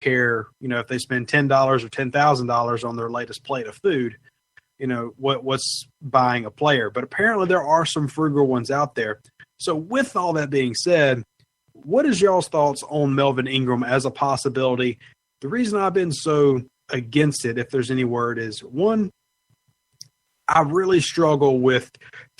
care, if they spend $10 or $10,000 on their latest plate of food, what's buying a player. But apparently there are some frugal ones out there. So with all that being said, what is y'all's thoughts on Melvin Ingram as a possibility? The reason I've been so against it, if there's any word, is one, I really struggle with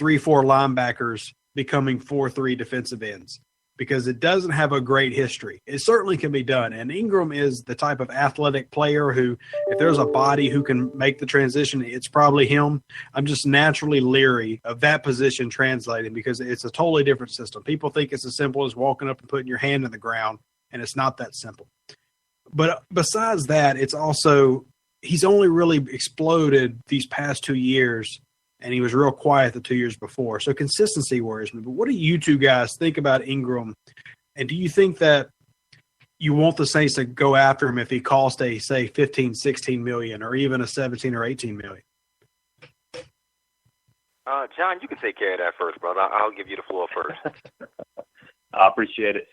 3-4 linebackers becoming 4-3 defensive ends because it doesn't have a great history. It certainly can be done. And Ingram is the type of athletic player who, if there's a body who can make the transition, it's probably him. I'm just naturally leery of that position translating because it's a totally different system. People think it's as simple as walking up and putting your hand in the ground, and it's not that simple. But besides that, it's also he's only really exploded these past 2 years, and he was real quiet the 2 years before. So consistency worries me. But what do you two guys think about Ingram? And do you think that you want the Saints to go after him if he cost a, say, 15, 16 million or even a 17 or 18 million? John, you can take care of that first, brother. I'll give you the floor first. I appreciate it.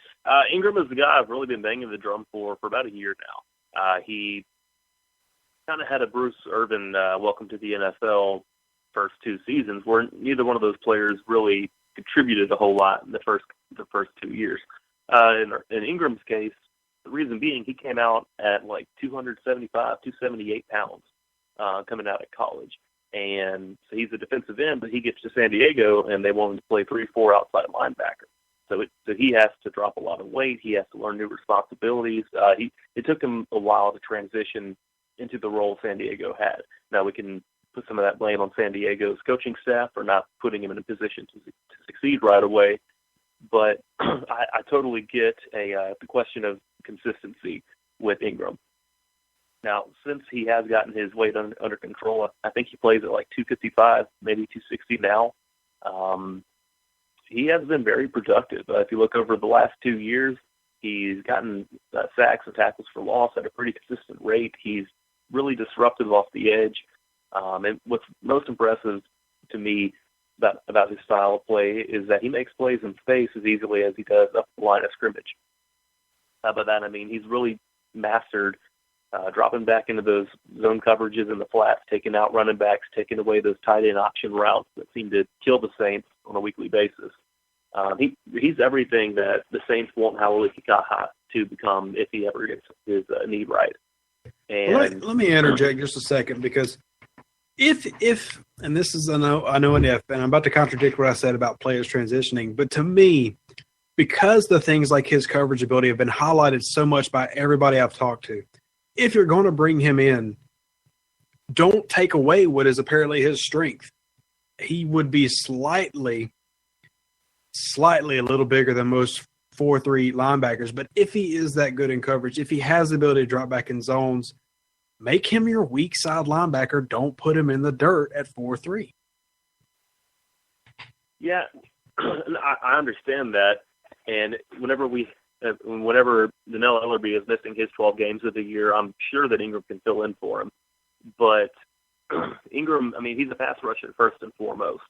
Ingram is the guy I've really been banging the drum for about a year now. He kind of had a Bruce Irvin welcome to the NFL first 2 seasons where neither one of those players really contributed a whole lot in the first 2 years. In Ingram's case, the reason being he came out at like 275, 278 pounds coming out of college. And so he's a defensive end, but he gets to San Diego and they want him to play 3-4 outside linebacker. So he has to drop a lot of weight. He has to learn new responsibilities. It took him a while to transition into the role San Diego had. Now we can put some of that blame on San Diego's coaching staff for not putting him in a position to succeed right away. But I totally get the question of consistency with Ingram. Now, since he has gotten his weight under control, I think he plays at like 255, maybe 260 now. He has been very productive. If you look over the last 2 years, he's gotten sacks and tackles for loss at a pretty consistent rate. He's really disruptive off the edge. And what's most impressive to me about his style of play is that he makes plays in space as easily as he does up the line of scrimmage. By that, I mean he's really mastered dropping back into those zone coverages in the flats, taking out running backs, taking away those tight end option routes that seem to kill the Saints on a weekly basis. He's everything that the Saints want Howell Kikaha to become if he ever gets his knee right. And let me interject just a second because if and this is I know an if, and I'm about to contradict what I said about players transitioning, but to me, because the things like his coverage ability have been highlighted so much by everybody I've talked to, if you're going to bring him in, don't take away what is apparently his strength. He would be slightly a little bigger than most 4-3 linebackers, but if he is that good in coverage, if he has the ability to drop back in zones, make him your weak side linebacker. Don't put him in the dirt at 4-3. Yeah, I understand that. And whenever Donnell Ellerby is missing his 12 games of the year, I'm sure that Ingram can fill in for him. But Ingram, I mean, he's a pass rusher first and foremost.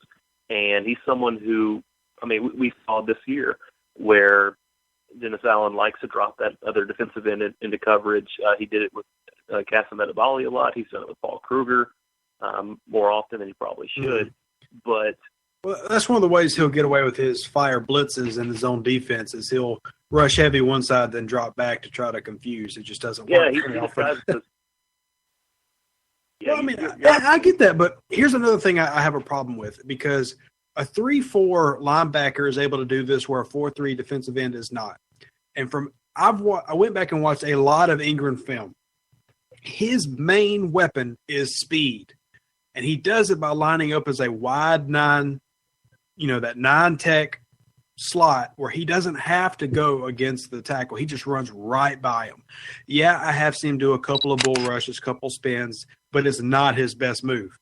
And he's someone who, I mean, we saw this year where Dennis Allen likes to drop that other defensive end into coverage. He did it with Kasim Edebali a lot. He's done it with Paul Kruger more often than he probably should. But that's one of the ways he'll get away with his fire blitzes and his own defense is he'll rush heavy one side, then drop back to try to confuse. It just doesn't work. I get that, but here's another thing I have a problem with because a 3-4 linebacker is able to do this where a 4-3 defensive end is not. And I went back and watched a lot of Ingram film. His main weapon is speed, and he does it by lining up as a wide 9, that 9-tech slot where he doesn't have to go against the tackle. He just runs right by him. Yeah, I have seen him do a couple of bull rushes, couple spins, but it's not his best move.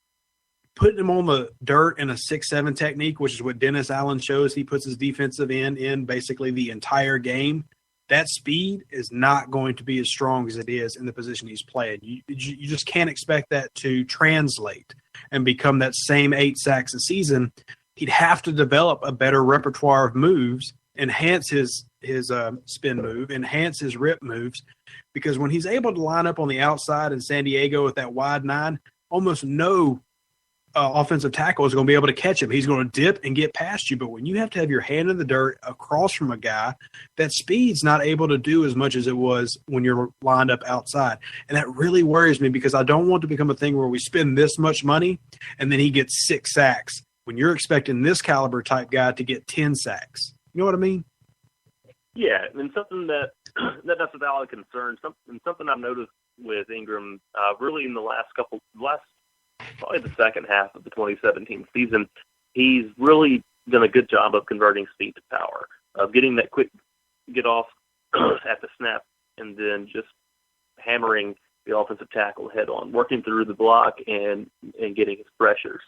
Putting him on the dirt in a 6-7 technique, which is what Dennis Allen shows, he puts his defensive end in basically the entire game. That speed is not going to be as strong as it is in the position he's playing. You just can't expect that to translate and become that same 8 sacks a season. He'd have to develop a better repertoire of moves, enhance his spin move, enhance his rip moves. because when he's able to line up on the outside in San Diego with that wide 9, almost no offensive tackle is going to be able to catch him. He's going to dip and get past you. But when you have to have your hand in the dirt across from a guy, that speed's not able to do as much as it was when you're lined up outside. And that really worries me because I don't want to become a thing where we spend this much money and then he gets 6 sacks when you're expecting this caliber type guy to get 10 sacks. You know what I mean? Yeah, and something that's a valid concern, something I've noticed with Ingram really in the last probably the second half of the 2017 season, he's really done a good job of converting speed to power, of getting that quick get off at the snap and then just hammering the offensive tackle head on, working through the block and getting his pressures.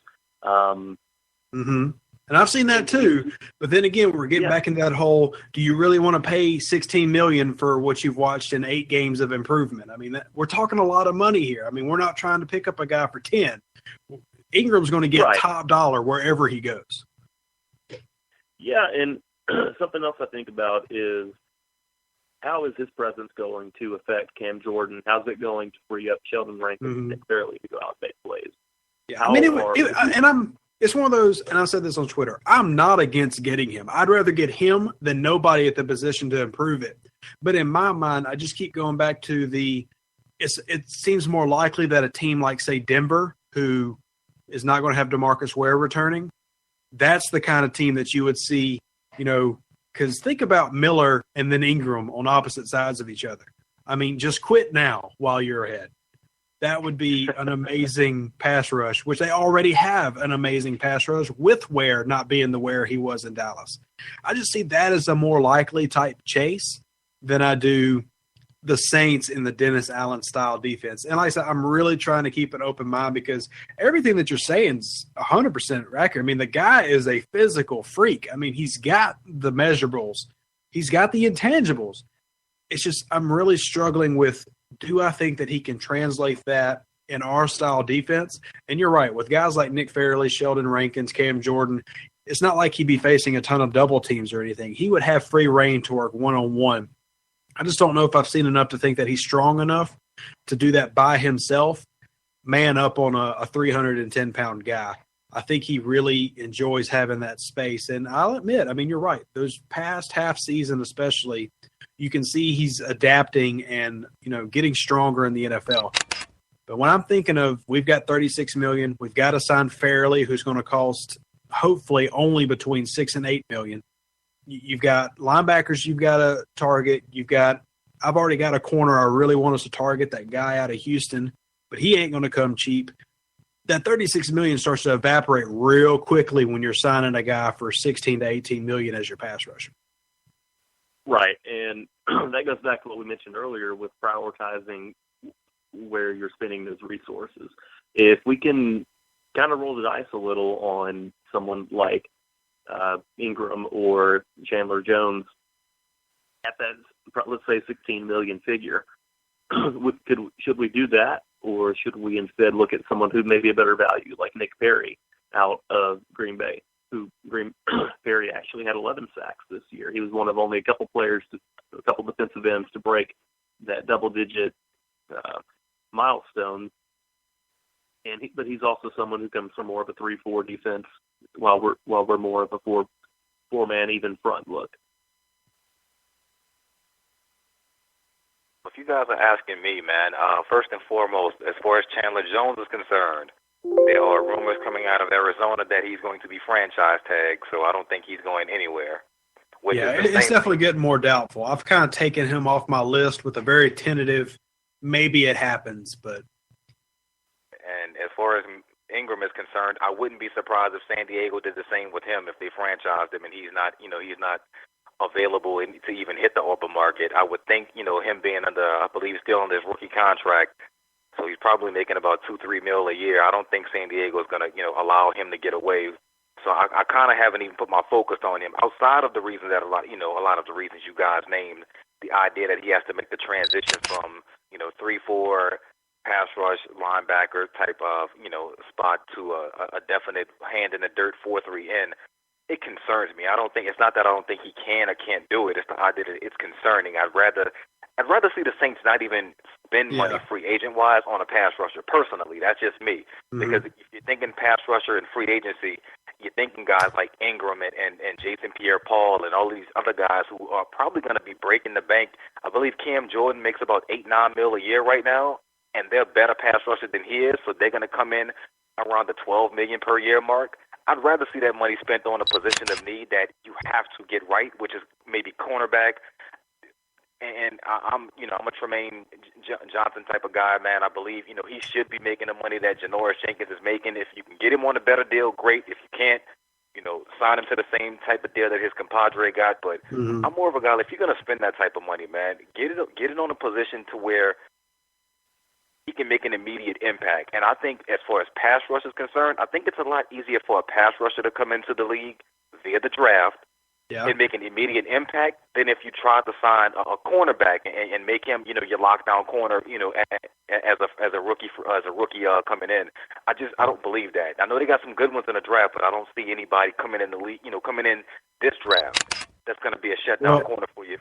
And I've seen that too. But then again, we're getting back into that whole, do you really want to pay $16 million for what you've watched in 8 games of improvement? I mean, we're talking a lot of money here. I mean, we're not trying to pick up a guy for 10. Ingram's going to get top dollar wherever he goes. Yeah, and something else I think about is how is his presence going to affect Cam Jordan? How's it going to free up Sheldon Rankins and Nick Fairley to go out and make plays? Yeah, I mean, it's one of those, and I said this on Twitter, I'm not against getting him. I'd rather get him than nobody at the position to improve it. But in my mind, I just keep going back to it seems more likely that a team like, say, Denver, who is not going to have DeMarcus Ware returning, that's the kind of team that you would see, because think about Miller and then Ingram on opposite sides of each other. I mean, just quit now while you're ahead. That would be an amazing pass rush, which they already have an amazing pass rush with Ware not being the Ware he was in Dallas. I just see that as a more likely type chase than I do the Saints in the Dennis Allen style defense. And like I said, I'm really trying to keep an open mind because everything that you're saying is 100% accurate. I mean, the guy is a physical freak. I mean, he's got the measurables. He's got the intangibles. It's just I'm really struggling with, do I think that he can translate that in our style defense? And you're right. With guys like Nick Fairley, Sheldon Rankins, Cam Jordan, it's not like he'd be facing a ton of double teams or anything. He would have free reign to work one-on-one. I just don't know if I've seen enough to think that he's strong enough to do that by himself, man up on a 310-pound guy. I think he really enjoys having that space. And I'll admit, I mean, you're right. Those past half season especially, you can see he's adapting and, getting stronger in the NFL. But when I'm thinking of, we've got $36 million, we've got to sign Fairley, who's going to cost hopefully only between $6 and $8 million. You've got linebackers you've got to target. I've already got a corner I really want us to target, that guy out of Houston, but he ain't going to come cheap. That $36 million starts to evaporate real quickly when you're signing a guy for $16 to $18 million as your pass rusher. Right, and that goes back to what we mentioned earlier with prioritizing where you're spending those resources. If we can kind of roll the dice a little on someone like Ingram or Chandler Jones at that, let's say, $16 million figure, should we do that, or should we instead look at someone who may be a better value, like Nick Perry out of Green Bay? Perry actually had 11 sacks this year. He was one of only a couple defensive ends to break that double-digit milestone. But he's also someone who comes from more of a 3-4 defense, while we're more of a four-man even front look. If you guys are asking me, man, first and foremost, as far as Chandler Jones is concerned, there are rumors coming out of Arizona that he's going to be franchise tagged, so I don't think he's going anywhere. It's definitely getting more doubtful. I've kind of taken him off my list with a very tentative, maybe it happens, but. And as far as Ingram is concerned, I wouldn't be surprised if San Diego did the same with him if they franchised him and he's not available to even hit the open market. I would think, him being under, I believe, still on this rookie contract, so he's probably making about $2-3 million a year. I don't think San Diego is going to, allow him to get away. So I kind of haven't even put my focus on him outside of the reasons that a lot of the reasons you guys named. The idea that he has to make the transition from 3-4 pass rush linebacker type of spot to a definite hand in the dirt 4-3 in. It concerns me. It's not that I don't think he can or can't do it. It's the idea that it's concerning. I'd rather I'd rather see the Saints not even spend money free agent-wise on a pass rusher. Personally, that's just me. Because if you're thinking pass rusher and free agency, you're thinking guys like Ingram and Jason Pierre-Paul and all these other guys who are probably going to be breaking the bank. I believe Cam Jordan makes about $8-9 million a year right now, and they're a better pass rusher than he is, so they're going to come in around the $12 million per year mark. I'd rather see that money spent on a position of need that you have to get right, which is maybe cornerback. And I'm a Tremaine Johnson type of guy, man. I believe, he should be making the money that Janoris Jenkins is making. If you can get him on a better deal, great. If you can't, sign him to the same type of deal that his compadre got. But I'm more of a guy, if you're going to spend that type of money, man, get it on a position to where he can make an immediate impact. And I think as far as pass rush is concerned, I think it's a lot easier for a pass rusher to come into the league via the draft and make an immediate impact than if you try to sign a cornerback and make him, your lockdown corner, as a rookie coming in. I don't believe that. I know they got some good ones in the draft, but I don't see anybody coming in the league, coming in this draft that's going to be a shutdown corner for you.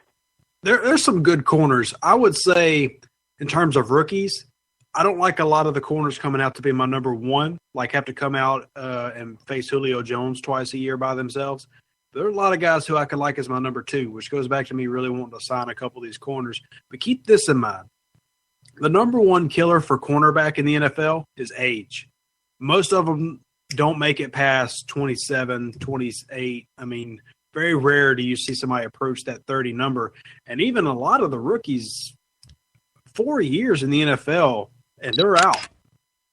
There's some good corners. I would say in terms of rookies, I don't like a lot of the corners coming out to be my number one, like have to come out and face Julio Jones twice a year by themselves. There are a lot of guys who I could like as my number two, which goes back to me really wanting to sign a couple of these corners. But keep this in mind. The number one killer for cornerback in the NFL is age. Most of them don't make it past 27, 28. I mean, very rare do you see somebody approach that 30 number. And even a lot of the rookies, 4 years in the NFL, and they're out.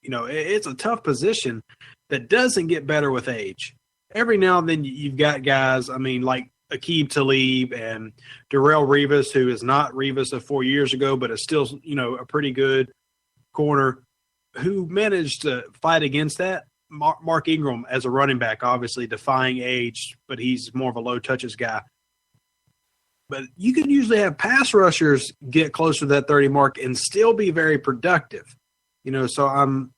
It's a tough position that doesn't get better with age. Every now and then you've got guys, like Aqib Talib and Darrelle Revis, who is not Revis of 4 years ago, but is still, a pretty good corner, who managed to fight against that. Mark Ingram as a running back, obviously defying age, but he's more of a low touches guy. But you can usually have pass rushers get closer to that 30 mark and still be very productive. So I'm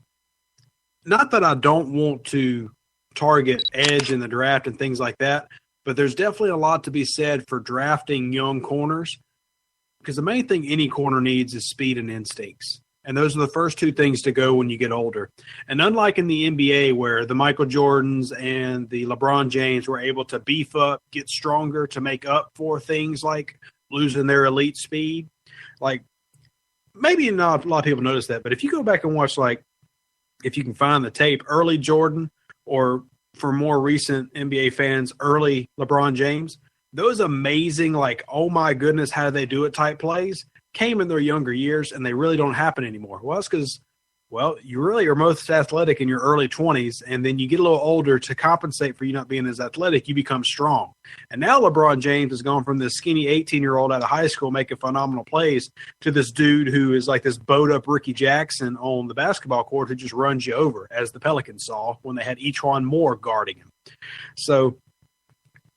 not that I don't want to target edge in the draft and things like that, but there's definitely a lot to be said for drafting young corners, because the main thing any corner needs is speed and instincts. And those are the first two things to go when you get older. And unlike in the NBA where the Michael Jordans and the LeBron James were able to beef up, get stronger to make up for things like losing their elite speed, like maybe not a lot of people notice that, but if you go back and watch, if you can find the tape, early Jordan, or for more recent NBA fans, early LeBron James, those amazing, oh my goodness, how do they do it type plays came in their younger years, and they really don't happen anymore. Well, that's because, you really are most athletic in your early 20s, and then you get a little older to compensate for you not being as athletic, you become strong. And now LeBron James has gone from this skinny 18-year-old out of high school making phenomenal plays to this dude who is like this bowed-up Ricky Jackson on the basketball court who just runs you over, as the Pelicans saw when they had E'Twaun Moore guarding him. So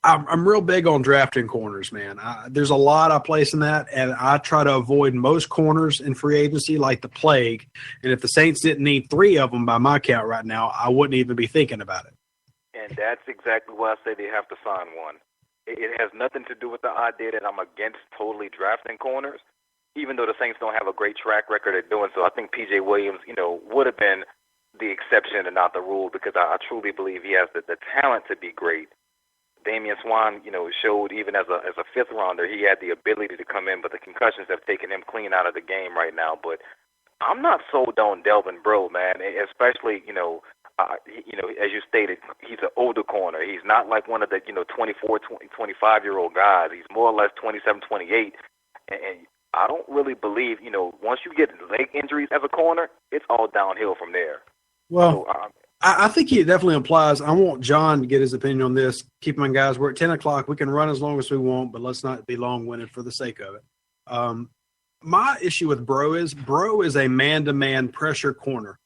I'm real big on drafting corners, man. There's a lot I place in that, and I try to avoid most corners in free agency like the plague. And if the Saints didn't need 3 of them by my count right now, I wouldn't even be thinking about it. And that's exactly why I say they have to sign one. It has nothing to do with the idea that I'm against totally drafting corners, even though the Saints don't have a great track record at doing so. I think P.J. Williams, would have been the exception and not the rule, because I truly believe he has the talent to be great. Damian Swan, showed even as a fifth rounder, he had the ability to come in, but the concussions have taken him clean out of the game right now. But I'm not sold on Delvin Breaux, man, especially, as you stated, he's an older corner. He's not like one of the, 24, 25-year-old guys. He's more or less 27, 28. And I don't really believe, once you get leg injuries as a corner, it's all downhill from there. Well, so, I think he definitely implies. I want John to get his opinion on this. Keep in mind, guys, we're at 10 o'clock. We can run as long as we want, but let's not be long-winded for the sake of it. My issue with Breaux is a man-to-man pressure corner.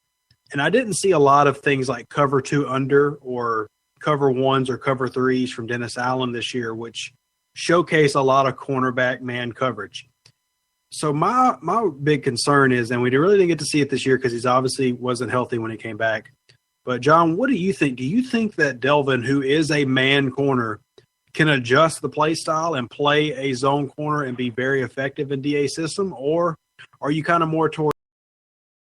And I didn't see a lot of things like cover 2 under or cover 1s or cover 3s from Dennis Allen this year, which showcase a lot of cornerback man coverage. So my big concern is, and we really didn't get to see it this year because he's obviously wasn't healthy when he came back. But, John, what do you think? Do you think that Delvin, who is a man corner, can adjust the play style and play a zone corner and be very effective in DA system, or are you kind of more towards